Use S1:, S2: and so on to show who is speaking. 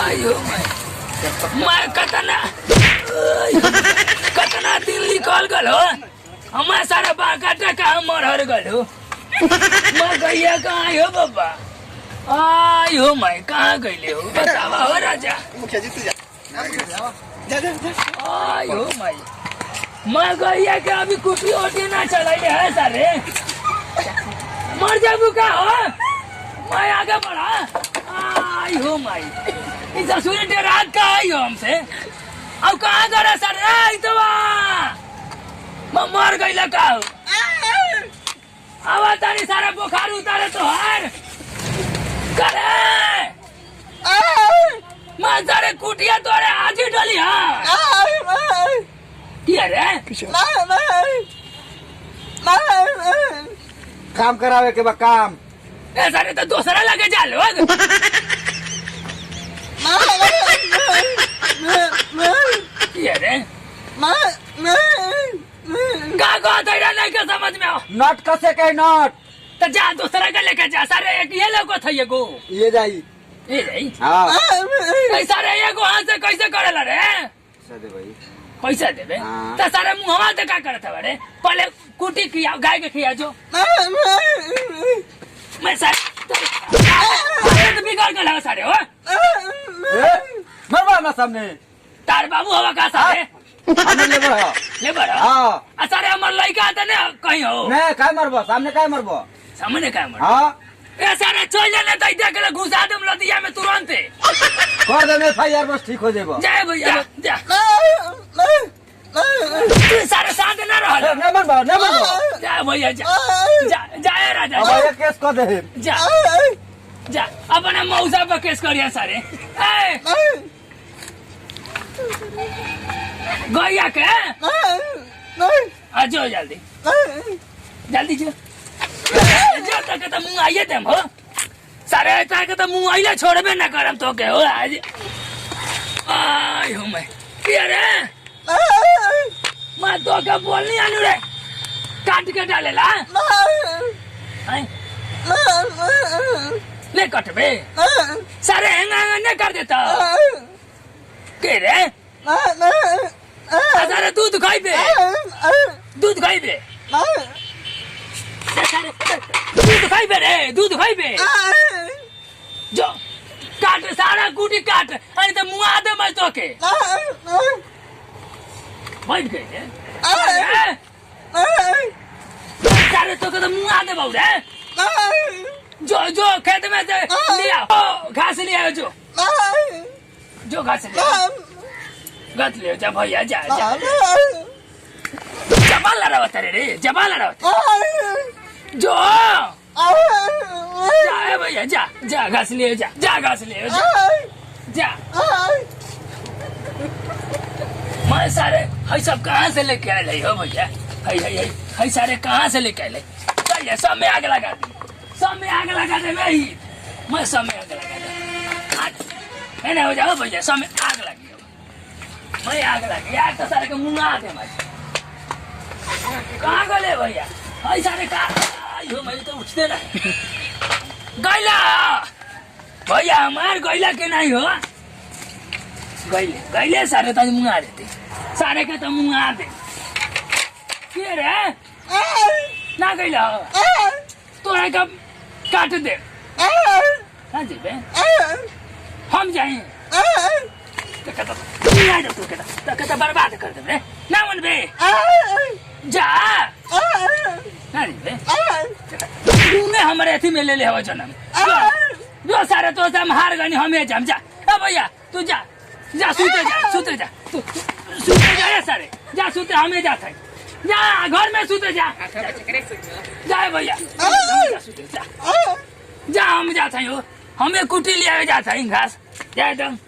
S1: आयो मैं कतना दिन निकल गल हो हमारे सारा बाकाटा कहाँ मरहर गल हो मैं गैया कहाँ हो बाबा आयो मैं कहाँ गईले हो बतावा हो राजा
S2: मुखिया जी तू जा
S1: आयो मैं गैया के अभी कुटी ओटी ना चलाइले है सारे मर जाबू का हो मैं आगे बढ़ा आयो माई इस ससुर डेरात का आई हो हमसे अब कहाँ गड़ा सर तो मैं मर गईला का हो अब तारी सारा बुखार उतारे तो हर करे मैं सारे कुटिया तोड़े आज ही डली हाँ क्या रे
S2: काम करावे के बा काम
S1: ए सारे तो दूसरा लगे जा लोग क्या रे का तेरा नहीं के समझ में आओ
S2: नट कसे के नट
S1: तो जा दूसरा का लेके जा सारे एक ये लोग था ये गो
S2: ये जाई
S1: ये नहीं
S2: हाँ
S1: सारे ये गो हाथ से कैसे करेला रे
S2: दे भाई
S1: पैसा देवे
S2: हाँ।
S1: तो सारे मुहवा से का करता बड़े पहले कुटी खिया गाय के खिया जो मैं सारे तो बिगाड़ के लगा सारे हो
S2: मरवा ना सामने
S1: तार बाबू हवा का सारे
S2: हमें लेबर हो
S1: लेबर
S2: हाँ
S1: सारे हमारे लड़का आते ना कहीं हो
S2: नहीं काय मरबो सामने काय मरबो
S1: सामने क्या मर
S2: हाँ
S1: ए सारे चल जाने तो देख ले घुसा दम लदिया में तुरंत
S2: कर दे में फायर बस ठीक हो जेबो
S1: जय भैया जा तू सारे साथ ना रह
S2: नहीं मरबो
S1: जा भैया जा जा जाए राजा
S2: अब ये केस कर दे
S1: जा जा अपने मौसा पर केस करिया सारे गैया के जो जल्दी जल्दी जो तक तो मुँह आइए देम हो सारे तक तो मुँह आइले छोड़बे ना करम तो के हो आज आयो मैं क्या रे मैं तो के बोल नहीं आलू रे काट के डालेला ले कटबे सारे हैंगा नहीं कर देता के रे सारे दूध खाइबे दूध खाइबे दूध खाइबे जो काट सारा कुटी काट अरे तो मुँह आदे मैं तो के बैठ गए सारे तो के तो मुँह आदे बहु रे जो जो खेत में से लिया घास लिया जो घास लिया गत ले जा भैया जा जबान लड़ा होता रे जबान लड़ा होता जो जा भैया जा जा घास लिए जा घास लिए जा मैं सारे हई सब कहाँ से लेके आए हो भैया हई सारे कहाँ से लेके आए चलिए सब में आग लगा दे सब में आग लगा दे मैं सब में आग लगा दे है हो जाओ भैया सब में आग लगी मैं आग लगी आग तो सारे के मुँह आते मैं कहाँ गले भैया हई सारे कहाँ मैं तो उठते ना गैला भैया हमार गैला के नहीं हो गैले सारे तो मुँह आ देते सारे के तो मुँह आते के रे ना गैला तोरा कब काट दे ना जेबे हम जाए तो बर्बाद कर दे ना मन बे जा तूने हमारे अथी में ले ले हो जन्म जो सारे तो हम हार गए हमें जम जा भैया तू जा जा सूते जा तू सूते जा सारे जा सूते हमें जाता है जा घर में सूते जा भैया जा हम जाता है हमें कुटी लिया जाता है घास जा एकदम